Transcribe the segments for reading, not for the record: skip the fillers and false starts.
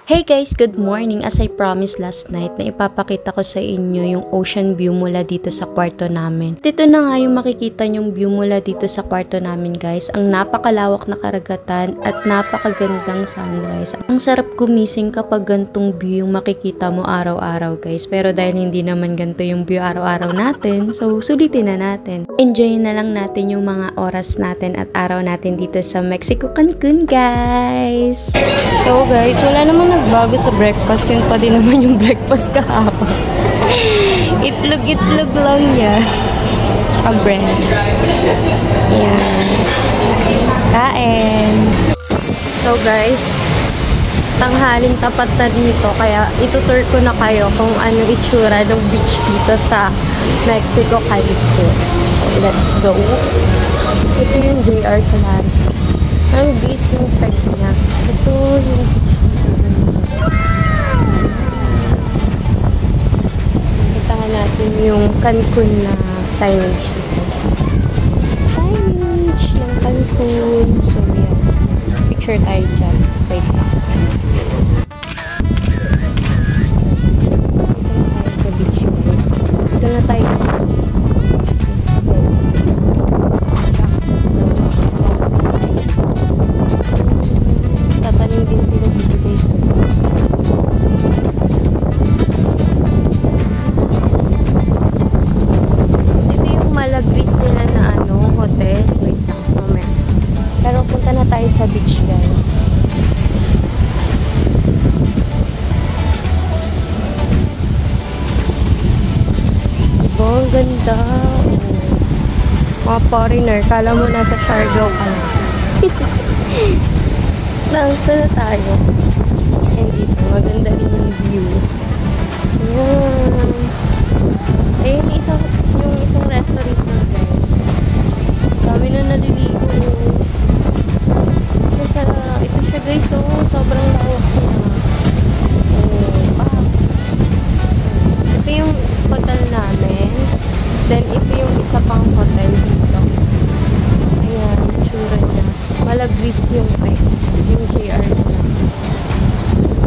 Hey guys, good morning. As I promised last night na ipapakita ko sa inyo yung ocean view mula dito sa kwarto namin. Dito na nga yung makikita yung view mula dito sa kwarto namin guys. Ang napakalawak na karagatan at napakagandang sunrise. Ang sarap gumising kapag gantong view yung makikita mo araw-araw guys. Pero dahil hindi naman ganito yung view araw-araw natin, so sulitin na natin. Enjoy na lang natin yung mga oras natin at araw natin dito sa Mexico, Cancun guys. So guys, wala naman nagbago sa breakfast, yun pa din naman yung breakfast kahapon. Itlog lang niya. Tsaka bread. Yan. Kain. So guys, tanghaling tapat na dito, kaya itutur ko na kayo kung ano itsura ng beach dito sa Mexico, Cancun. So let's go. Ito yung JR Solaris. Ang busy yung peg niya. Ito yung natin yung Cancun na signage dito. Signage ng Cancun. So, yan. Picture tayo dyan. Wait lang. Dito na tayo sa beach, guys. Dito na tayo. Let's go. Let's access daw. Tatanim din sila dito, guys. Malagris nila na hotel. Wait lang, mamaya. Pero punta na tayo sa beach, guys. Diba, ang ganda. Mga foreigner, kala mo nasa Siargao ka na. Saan na tayo? And dito, maganda rin yung view. Ayan. Ayun, yung isang restaurant na guys. Dami na naliligo. Ito siya guys, sobrang lawak niya. Ito yung hotel namin. Then ito yung isa pang hotel dito. Ayan, tsura niya. Malagris yung JR na.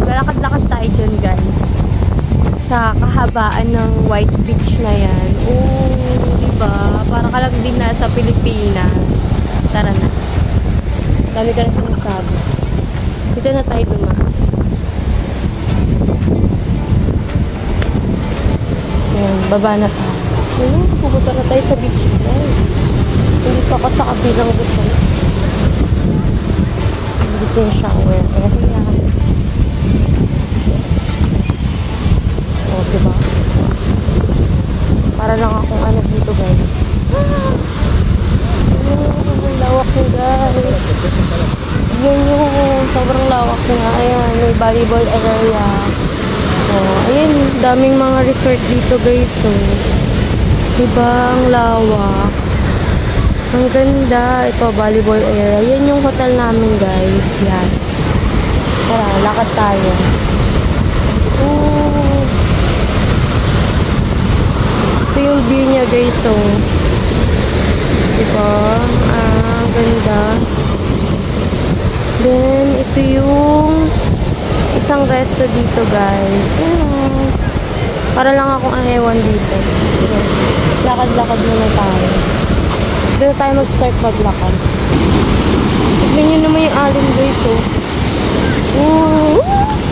Lalakad-lakad tayo dyan guys. Sa kahabaan ng white beach na yan. Diba? Para ka lang din nasa Pilipinas. Tara na. Dami ka na sinasabi. Dito na tayo dumaan. Ayan, baba na tayo. Pupunta na tayo sa beach guys. Hindi pa ako sa kabilang gusto. Dito yung shower. Area. Diba? Para lang akong dito guys. Ang lawak niya guys. Yan yung sobrang lawak niya. Ayan, may volleyball area. Ayan, daming mga resort dito guys. So, diba? Ang lawak. Ang ganda. Ito, volleyball area. Yan yung hotel namin guys. Yan. Tara, lakad tayo. Ito yung view niya guys, so diba? Ganda. Then ito yung isang resto dito guys. Para lang akong ewan dito. Lakad-lakad muna tayo. Dito tayo mag-start maglakad. Tignan nyo naman yung alon guys,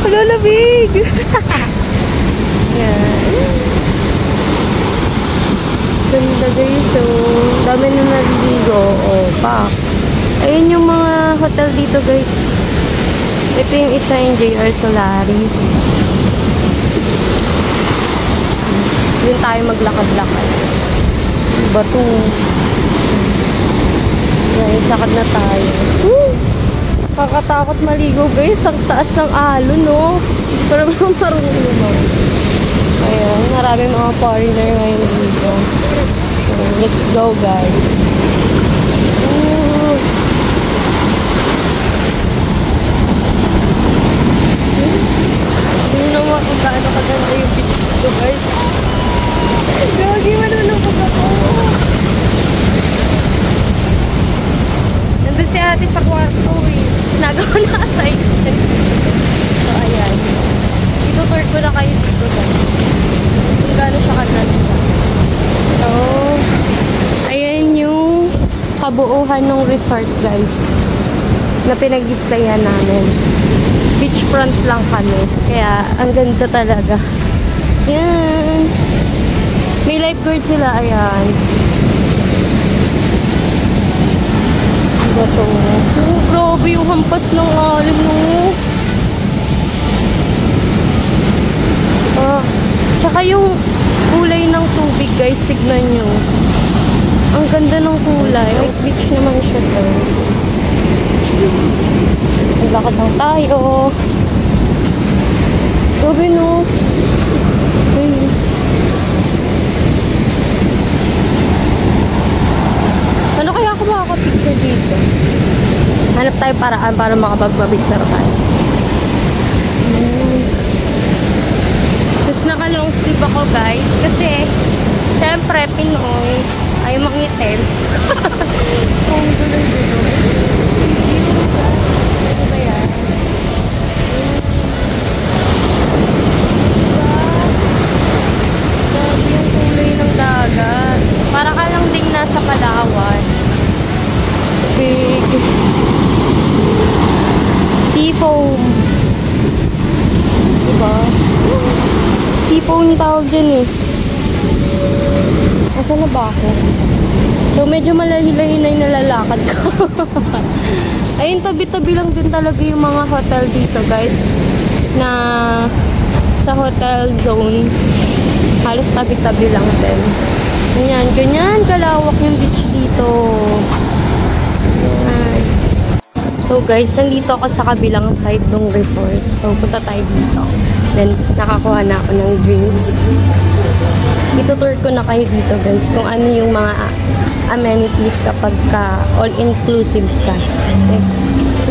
Lalabig! Yan. Ganda guys, dami na naliligo. Ayun yung mga hotel dito guys. Ito yung isa yung JR Solaris. Yun tayo maglakad-lakad. Bato. Yan, lakad na tayo. Kakatakot maligo guys. Ang taas ng alon, no? Pero marunong mo. Ayan, maraming mga foreigner ngayon dito. So, let's go guys. Tingnan naman kung gaano kaganda yung beach dito guys. Gagi, malulungkot ako. Nandun si ate sa kwarto eh. Nagawa na aside. So, ayan. itutur ko na kayo dito guys. Kung gaano siya kaganda. So, ayan yung kabuuhan ng resort guys na pinag-istayan namin. Beachfront lang kami. Kaya, ang ganda talaga. Yan. May lifeguard sila. Ayan. Ito. Oh, grabe yung hampas ng alon, no? Tsaka yung kulay ng tubig, guys. Tignan nyo. Ang ganda ng kulay. White beach naman siya, guys. Naglakad lang tayo. Grabe, no? Ayun. Ano kaya ako makakapicture dito? Hanap tayo paraan para makapagpapicture tayo. Tapos naka-long sleeve ako guys. Kasi, syempre, Pinoy. Ay mangitim. Ang gulo-gulo. Ano ba yan? Grabe yung kulay ng dagat. Para ka lang ding nasa Palawan. Big seafoam. Diba? Seafoam yung tawag dyan eh. Asan na ba ako? So medyo malayo-layo na yung nalalakad ko. Ayun, tabi-tabi lang din talaga yung mga hotel dito guys. Na sa hotel zone. Halos tabi-tabi lang din. Ganyan, ganyan kalawak yung beach dito. Ayan. So guys, nandito ako sa kabilang side ng resort. So punta tayo dito. Then nakakuha na ako ng drinks. Itutur ko na kayo dito guys kung ano yung mga amenities kapag ka all-inclusive ka. Okay.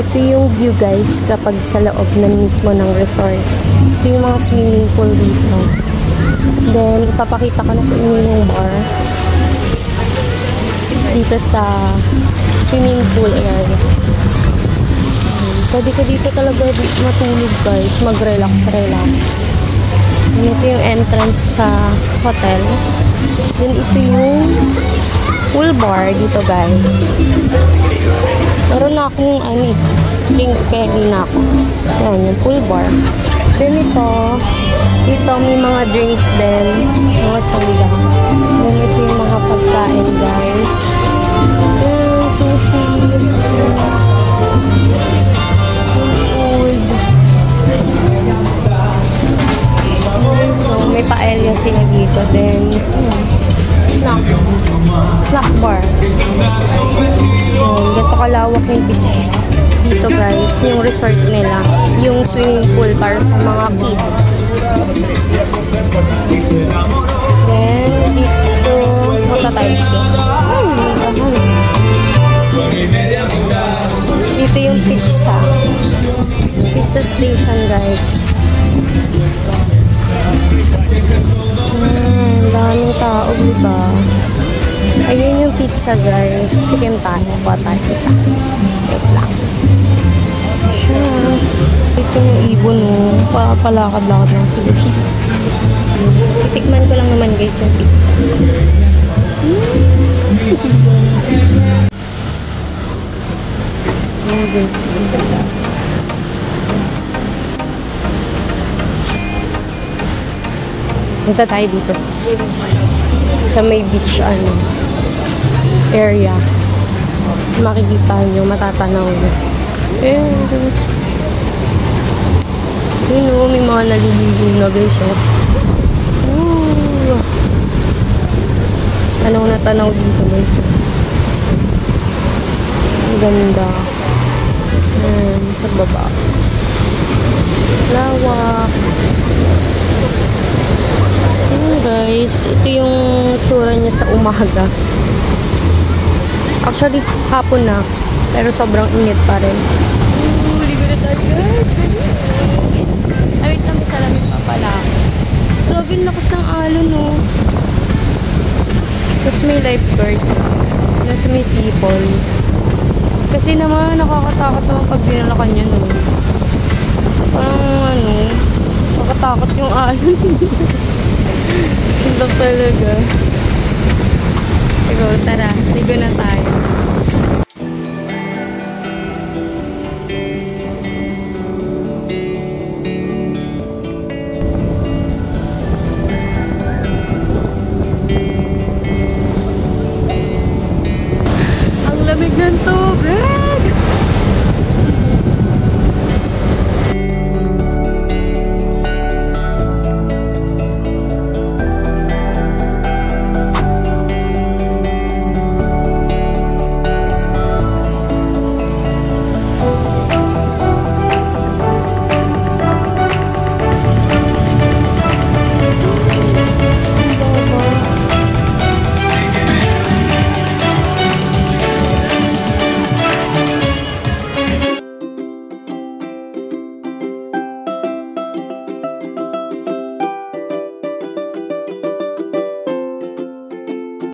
Ito yung view guys kapag sa loob na mismo ng resort. Ito yung mga swimming pool dito. Then, ipapakita ko na sa inyo yung bar. Dito sa swimming pool area. Pwede ka dito talaga matulog guys. Mag-relax-relax. Ito yung entrance sa hotel. Then, ito yung pool bar dito guys. Meron na akong drinks kaya hindi na ako. Yan, yung pool bar. Then dito may mga drinks din, mga soda. Then ito yung mga pagkain guys. Sushi. Food. So may paella sila dito. Then snacks. Snack bar. Ganito kalawak yung beach dito guys, yung resort nila, yung swimming pool para sa mga kids. Then dito punta tayo dito. Dito yung pizza station guys. Daming tao, diba? Ayun yung pizza guys. Tikim tayo. Kuha tayo isa. Wait lang. Ito yung ibon mo. Palakad-lakad lang sila. Titikman ko lang naman guys yung pizza. Punta tayo dito. Sa may beach area. Makikita nyo, matatanaw nyo. Yun o, may mga nalililim na guys o. Tanaw na tanaw dito guys. Ang ganda. Sa baba. Lawak. Guys, ito yung tsura niya sa umaga. Actually, hapon na. Pero sobrang init pa rin. Ligo na tayo guys. Wait lang, may salamin pa pala. Grabe, lakas ng alon no. Tapos may lifeguard. Nasa may sipol. Kasi naman, nakakatakot naman pag binalakan niya no. Parang Nakakatakot yung alon. Ganda talaga. Sige, tara. Ligo na tayo.